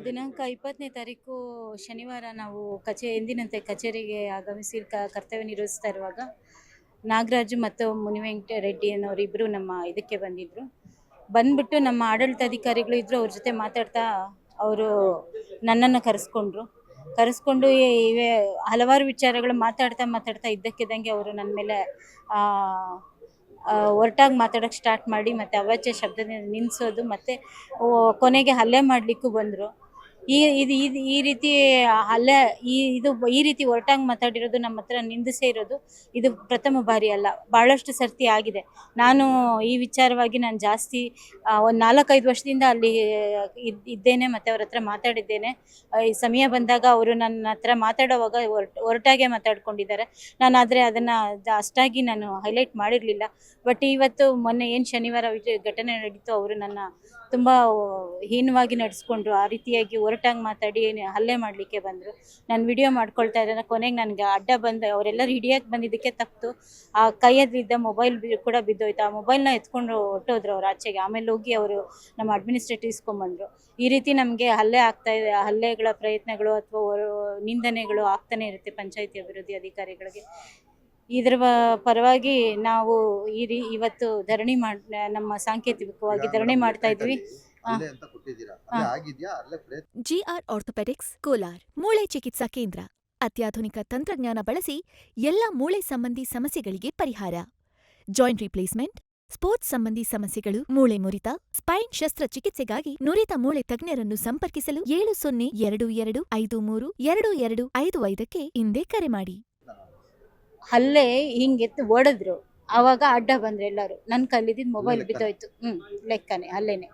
ದಿನಾಂಕ 20ನೇ ತಾರೀಕು ಶನಿವಾರ ನಾವು ಎಂದಿನಂತೆ ಕಚೇರಿಗೆ ಆಗಮಿಸಿ ಕರ್ತವ್ಯ ನಿರ್ವಹಿಸ್ತಾ ಇರುವಾಗ ನಾಗರಾಜು ಮತ್ತು ಮುನಿವೆಂಕಟ ರೆಡ್ಡಿ ಅನ್ನೋರಿಬ್ಬರು ನಮ್ಮ ಇದಕ್ಕೆ ಬಂದಿದ್ದರು. ಬಂದ್ಬಿಟ್ಟು ನಮ್ಮ ಆಡಳಿತಾಧಿಕಾರಿಗಳು ಇದ್ದರು, ಅವ್ರ ಜೊತೆ ಮಾತಾಡ್ತಾ ಅವರು ನನ್ನನ್ನು ಕರೆಸ್ಕೊಂಡು ಇವೇ ಹಲವಾರು ವಿಚಾರಗಳು ಮಾತಾಡ್ತಾ ಇದ್ದಕ್ಕಿದ್ದಂಗೆ ಅವರು ನನ್ನ ಮೇಲೆ ಒರಟಾಗಿ ಮಾತಾಡೋಕ್ಕೆ ಸ್ಟಾರ್ಟ್ ಮಾಡಿ ಮತ್ತು ಅವಾಚ್ಯ ಶಬ್ದದಿಂದ ನಿಲ್ಲಿಸೋದು ಮತ್ತು ಕೊನೆಗೆ ಹಲ್ಲೆ ಮಾಡಲಿಕ್ಕೂ ಬಂದರು. ಈ ರೀತಿ ಹಲ್ಲೆ ಈ ರೀತಿ ಒರಟಾಗಿ ಮಾತಾಡಿರೋದು, ನಮ್ಮ ಹತ್ರ ನಿಂದಿಸೇ ಇರೋದು ಇದು ಪ್ರಥಮ ಬಾರಿ ಅಲ್ಲ, ಭಾಳಷ್ಟು ಸರ್ತಿ ಆಗಿದೆ. ನಾನು ಈ ವಿಚಾರವಾಗಿ ನಾನು ಜಾಸ್ತಿ ಒಂದು 4-5 ವರ್ಷದಿಂದ ಅಲ್ಲಿ ಇದ್ದೇನೆ ಮತ್ತು ಅವ್ರ ಹತ್ರ ಮಾತಾಡಿದ್ದೇನೆ. ಈ ಸಮಯ ಬಂದಾಗ ಅವರು ನನ್ನ ಹತ್ರ ಮಾತಾಡೋವಾಗ ಒರಟಾಗೆ ಮಾತಾಡ್ಕೊಂಡಿದ್ದಾರೆ. ನಾನು ಆದರೆ ಅದನ್ನು ಅಷ್ಟಾಗಿ ನಾನು ಹೈಲೈಟ್ ಮಾಡಿರಲಿಲ್ಲ. ಬಟ್ ಇವತ್ತು ಮೊನ್ನೆ ಏನು ಶನಿವಾರ ಘಟನೆ ನಡೀತು, ಅವರು ನನ್ನ ತುಂಬ ಹೀನವಾಗಿ ನಡೆಸ್ಕೊಂಡ್ರು. ಆ ರೀತಿಯಾಗಿ ಒರಟಾಗಿ ಮಾತಾಡಿ ಹಲ್ಲೆ ಮಾಡಲಿಕ್ಕೆ ಬಂದರು. ನಾನು ವಿಡಿಯೋ ಮಾಡ್ಕೊಳ್ತಾ ಇದ್ದಾರೆ. ಕೊನೆಗೆ ನನಗೆ ಅಡ್ಡ ಬಂದು ಅವರೆಲ್ಲರೂ ಹಿಡಿಯೋಕ್ಕೆ ಬಂದಿದ್ದಕ್ಕೆ ತಪ್ಪಿತು. ಆ ಕೈಯಲ್ಲಿದ್ದ ಮೊಬೈಲ್ ಕೂಡ ಬಿದ್ದೋಯ್ತು. ಆ ಮೊಬೈಲ್ನ ಎತ್ಕೊಂಡು ಹೊಟ್ಟೋದ್ರು ಅವ್ರು ಆಚೆಗೆ. ಆಮೇಲೆ ಹೋಗಿ ಅವರು ನಮ್ಮ ಅಡ್ಮಿನಿಸ್ಟ್ರೇಟಿವ್ ಇಸ್ಕೊಂಬಂದರು. ಈ ರೀತಿ ನಮಗೆ ಹಲ್ಲೆ ಆಗ್ತಾಯಿದೆ. ಹಲ್ಲೆಗಳ ಪ್ರಯತ್ನಗಳು ಅಥವಾ ನಿಂದನೆಗಳು ಆಗ್ತಾನೆ ಇರುತ್ತೆ ಪಂಚಾಯಿತಿ ಅಭಿವೃದ್ಧಿ ಅಧಿಕಾರಿಗಳಿಗೆ. ಇದರ ಪರವಾಗಿ ನಾವು ಇವತ್ತು ಧರಣಿ ನಮ್ಮ ಸಾಂಕೇತಿಕವಾಗಿ ಧರಣಿ ಮಾಡ್ತಾ ಇದ್ವಿ. ಜಿಆರ್ ಆರ್ಥೋಪೆಡಿಕ್ಸ್ ಕೋಲಾರ್ ಮೂಳೆ ಚಿಕಿತ್ಸಾ ಕೇಂದ್ರ ಅತ್ಯಾಧುನಿಕ ತಂತ್ರಜ್ಞಾನ ಬಳಸಿ ಎಲ್ಲ ಮೂಳೆ ಸಂಬಂಧಿ ಸಮಸ್ಯೆಗಳಿಗೆ ಪರಿಹಾರ. ಜಾಯಿಂಟ್ ರಿಪ್ಲೇಸ್ಮೆಂಟ್, ಸ್ಪೋರ್ಟ್ಸ್ ಸಂಬಂಧಿ ಸಮಸ್ಯೆಗಳು, ಮೂಳೆ ಮುರಿತ, ಸ್ಪೈನ್ ಶಸ್ತ್ರಚಿಕಿತ್ಸೆಗಾಗಿ ನುರಿತ ಮೂಳೆ ತಜ್ಞರನ್ನು ಸಂಪರ್ಕಿಸಲು 7022532255ಕ್ಕೆ ಹಿಂದೆ ಕರೆ ಮಾಡಿ. ಹಲ್ಲೆ ಹಿಂಗೆತ್ತು ಓಡಿದ್ರು. ಆವಾಗ ಅಡ್ಡ ಬಂದ್ರು ಎಲ್ಲರೂ. ನನ್ನ ಕೈಲಿದ್ದ ಮೊಬೈಲ್ ಬಿದ್ದೋಯ್ತು. ಲೆಕ್ಕನೇ ಹಲ್ಲೆನೆ.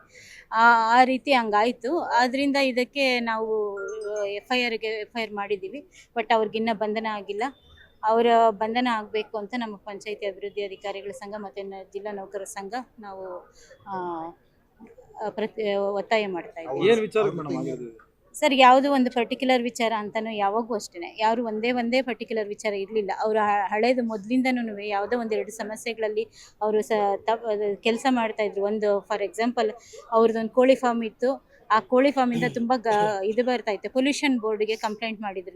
ಆ ರೀತಿ ಹಂಗಾಯಿತು. ಆದ್ದರಿಂದ ಇದಕ್ಕೆ ನಾವು ಎಫ್.ಐ.ಆರ್ ಮಾಡಿದ್ದೀವಿ. ಬಟ್ ಅವ್ರಿಗಿನ್ನ ಬಂಧನ ಆಗಿಲ್ಲ. ಅವರ ಬಂಧನ ಆಗಬೇಕು ಅಂತ ನಮ್ಮ ಪಂಚಾಯಿತಿ ಅಭಿವೃದ್ಧಿ ಅಧಿಕಾರಿಗಳ ಸಂಘ ಮತ್ತು ಜಿಲ್ಲಾ ನೌಕರರ ಸಂಘ ನಾವು ಒತ್ತಾಯ ಮಾಡ್ತಾ ಇದ್ದೀವಿ. ಸರ್, ಯಾವುದೋ ಒಂದು ಪರ್ಟಿಕ್ಯುಲರ್ ವಿಚಾರ ಅಂತಲೂ ಯಾವಾಗೂ ಅಷ್ಟೇ ಯಾರು ಒಂದೇ ಪರ್ಟಿಕ್ಯುಲರ್ ವಿಚಾರ ಇರಲಿಲ್ಲ. ಅವರು ಹಳೇದು ಮೊದಲಿಂದನೂ ಯಾವುದೋ 1-2 ಸಮಸ್ಯೆಗಳಲ್ಲಿ ಅವರು ಕೆಲಸ ಮಾಡ್ತಾಯಿದ್ರು. ಒಂದು ಫಾರ್ ಎಕ್ಸಾಂಪಲ್ ಅವ್ರದ್ದೊಂದು ಕೋಳಿ ಫಾರ್ಮ್ ಇತ್ತು. ಆ ಕೋಳಿ ಫಾರ್ಮಿಂದ ತುಂಬ ಇದು ಬರ್ತಾಯಿತ್ತು. ಪೊಲ್ಯೂಷನ್ ಬೋರ್ಡ್ಗೆ ಕಂಪ್ಲೇಂಟ್ ಮಾಡಿದ್ರು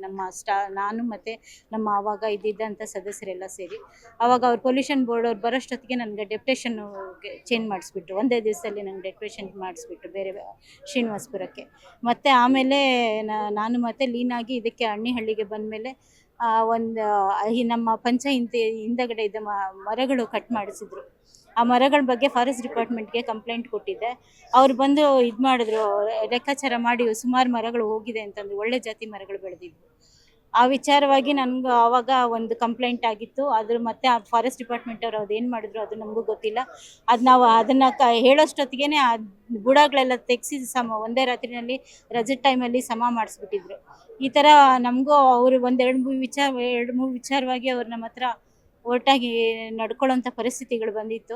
ನಾನು ಮತ್ತು ನಮ್ಮ ಆವಾಗ ಇದ್ದಿದ್ದಂಥ ಸದಸ್ಯರೆಲ್ಲ ಸೇರಿ. ಆವಾಗ ಅವ್ರು ಪೊಲ್ಯೂಷನ್ ಬೋರ್ಡ್ ಅವ್ರು ಬರೋಷ್ಟೊತ್ತಿಗೆ ನನಗೆ ಡೆಪ್ಯುಟೇಷನ್ ಚೇಂಜ್ ಮಾಡಿಸ್ಬಿಟ್ರು. ಒಂದೇ ದಿವಸದಲ್ಲಿ ನಂಗೆ ಡೆಪ್ಯುಟೇಷನ್ ಮಾಡಿಸ್ಬಿಟ್ರು ಬೇರೆ ಶ್ರೀನಿವಾಸಪುರಕ್ಕೆ. ಮತ್ತು ಆಮೇಲೆ ನಾನು ಮತ್ತೆ ಲೀನಾಗಿ ಇದಕ್ಕೆ ಅಣ್ಣಿಹಳ್ಳಿಗೆ ಬಂದಮೇಲೆ ನಮ್ಮ ಪಂಚಾಯಿತಿ ಹಿಂದಗಡೆ ಇದ್ದ ಮರಗಳು ಕಟ್ ಮಾಡಿಸಿದ್ರು. ಆ ಮರಗಳ ಬಗ್ಗೆ ಫಾರೆಸ್ಟ್ ಡಿಪಾರ್ಟ್ಮೆಂಟ್ಗೆ ಕಂಪ್ಲೇಂಟ್ ಕೊಟ್ಟಿದ್ದೆ. ಅವ್ರು ಬಂದು ಇದು ಮಾಡಿದ್ರು, ಲೆಕ್ಕಾಚಾರ ಮಾಡಿ ಸುಮಾರು ಮರಗಳು ಹೋಗಿದೆ ಅಂತಂದ್ರು. ಒಳ್ಳೆ ಜಾತಿ ಮರಗಳು ಬೆಳೆದಿದ್ವು. ಆ ವಿಚಾರವಾಗಿ ನನಗೆ ಆವಾಗ ಒಂದು ಕಂಪ್ಲೇಂಟ್ ಆಗಿತ್ತು. ಅದ್ರ ಮತ್ತೆ ಆ ಫಾರೆಸ್ಟ್ ಡಿಪಾರ್ಟ್ಮೆಂಟ್ ಅವ್ರು ಅದೇನು ಮಾಡಿದ್ರು ಅದು ನಮಗೂ ಗೊತ್ತಿಲ್ಲ. ನಾವು ಅದನ್ನು ಹೇಳೋಷ್ಟೊತ್ತಿಗೆ ಆ ಬುಡಗಳೆಲ್ಲ ತೆಗೆಸಿ ಒಂದೇ ರಾತ್ರಿನಲ್ಲಿ ರಜದ ಟೈಮಲ್ಲಿ ಮಾಡಿಸ್ಬಿಟ್ಟಿದ್ರು. ಈ ಥರ ನಮಗೂ ಅವರು 2-3 ವಿಚಾರವಾಗಿ ಅವ್ರು ನಮ್ಮ ಹತ್ರ ಒಟ್ಟಾಗಿ ನಡ್ಕೊಳ್ಳೋಂಥ ಪರಿಸ್ಥಿತಿಗಳು ಬಂದಿತ್ತು.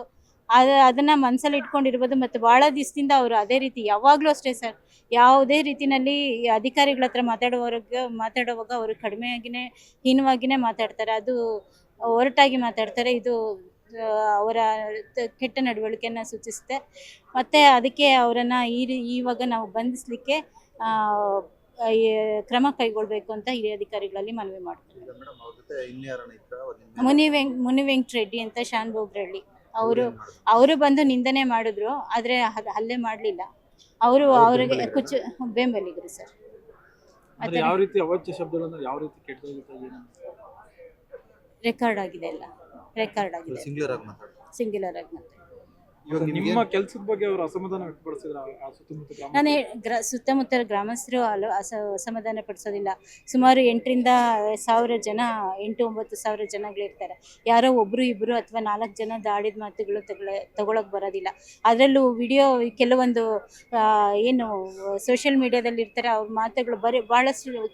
ಅದನ್ನು ಮನಸ್ಸಲ್ಲಿ ಇಟ್ಕೊಂಡಿರ್ಬೋದು. ಮತ್ತು ಭಾಳ ದಿವಸದಿಂದ ಅವರು ಅದೇ ರೀತಿ ಯಾವಾಗಲೂ ಅಷ್ಟೇ ಸರ್, ಯಾವುದೇ ರೀತಿಯಲ್ಲಿ ಅಧಿಕಾರಿಗಳ ಹತ್ರ ಮಾತಾಡುವಾಗ ಅವರು ಕಡಿಮೆಯಾಗಿಯೇ ಹೀನವಾಗಿಯೇ ಮಾತಾಡ್ತಾರೆ. ಅದು ಒರಟಾಗಿ ಮಾತಾಡ್ತಾರೆ. ಇದು ಅವರ ಕೆಟ್ಟ ನಡವಳಿಕೆಯನ್ನು ಸೂಚಿಸುತ್ತೆ. ಮತ್ತು ಅದಕ್ಕೆ ಅವರನ್ನು ಇವಾಗ ನಾವು ಬಂಧಿಸಲಿಕ್ಕೆ ಕ್ರಮ ಕೈಗೊಳ್ಳಬೇಕು ಅಂತ ಹಿರಿಯ ಅಧಿಕಾರಿಗಳಲ್ಲಿ ಮನವಿ ಮಾಡ್ತೀನಿ. ಮುನಿವೆಂಕಟ ರೆಡ್ಡಿ ಅಂತ ಶಾನ್ಭೋಗ್ರಹಳ್ಳಿ ಅವರು ಬಂದು ನಿಂದನೆ ಮಾಡಿದ್ರು. ಆದರೆ ಹಲ್ಲೆ ಮಾಡಲಿಲ್ಲ. ಅವರಿಗೆ ಬೆಂಬಲಿಗರು ಸರ್. ರೆಕಾರ್ಡ್ ಆಗಿದೆ, ಎಲ್ಲ ರೆಕಾರ್ಡ್ ಆಗಿದೆ. ಸಿಂಗ್ಯುಲರ್ ಆಗಿ ನಿಮ್ಮ ಕೆಲಸದ ಬಗ್ಗೆ ಅವರು ಅಸಮಾಧಾನ ವ್ಯಕ್ತಪಡಿಸಿದ್ರು. ನಾನು ಸುತ್ತಮುತ್ತ ಗ್ರಾಮಸ್ಥರು ಅಸಮಾಧಾನ ಪಡಿಸೋದಿಲ್ಲ. ಸುಮಾರು 8,000 ಜನ 8,000-9,000 ಜನಗಳಿರ್ತಾರೆ. ಯಾರೋ ಒಬ್ಬರು ಇಬ್ಬರು ಅಥವಾ 4 ಜನದ ಆಡಿದ ಮಾತುಗಳು ತಗೊಳಕ್ಕೆ ಬರೋದಿಲ್ಲ. ಅದರಲ್ಲೂ ವಿಡಿಯೋ ಕೆಲವೊಂದು ಏನು ಸೋಷಿಯಲ್ ಮೀಡಿಯಾದಲ್ಲಿ ಇರ್ತಾರೆ, ಅವ್ರ ಮಾತುಗಳು ಭಾಳಷ್ಟು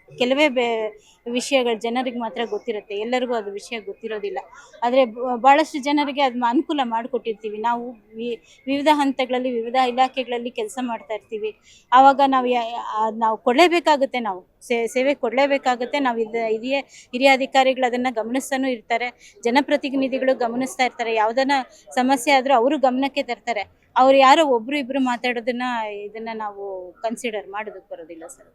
ಕೆಲವೇ ವಿಷಯಗಳು ಜನರಿಗೆ ಮಾತ್ರ ಗೊತ್ತಿರುತ್ತೆ. ಎಲ್ಲರಿಗೂ ಅದು ವಿಷಯ ಗೊತ್ತಿರೋದಿಲ್ಲ. ಆದರೆ ಭಾಳಷ್ಟು ಜನರಿಗೆ ಅದು ಅನುಕೂಲ ಮಾಡಿಕೊಟ್ಟಿರ್ತೀವಿ. ನಾವು ವಿವಿಧ ಹಂತಗಳಲ್ಲಿ ವಿವಿಧ ಇಲಾಖೆಗಳಲ್ಲಿ ಕೆಲಸ ಮಾಡ್ತಾ ಇರ್ತೀವಿ. ಆವಾಗ ನಾವು ಕೊಡಲೇಬೇಕಾಗುತ್ತೆ. ನಾವು ಸೇವೆ ಕೊಡಲೇಬೇಕಾಗುತ್ತೆ. ನಾವು ಹಿರಿಯ ಅಧಿಕಾರಿಗಳು ಅದನ್ನು ಗಮನಿಸ್ತಾನೂ ಇರ್ತಾರೆ. ಜನಪ್ರತಿನಿಧಿಗಳು ಗಮನಿಸ್ತಾ ಇರ್ತಾರೆ. ಯಾವುದನ್ನ ಸಮಸ್ಯೆ ಆದರೂ ಅವರು ಗಮನಕ್ಕೆ ತರ್ತಾರೆ. ಅವ್ರು ಯಾರೋ ಒಬ್ರು ಇಬ್ರು ಮಾತಾಡೋದನ್ನ ಇದನ್ನ ನಾವು ಕನ್ಸಿಡರ್ ಮಾಡೋದಕ್ಕೆ ಬರೋದಿಲ್ಲ ಸರ್.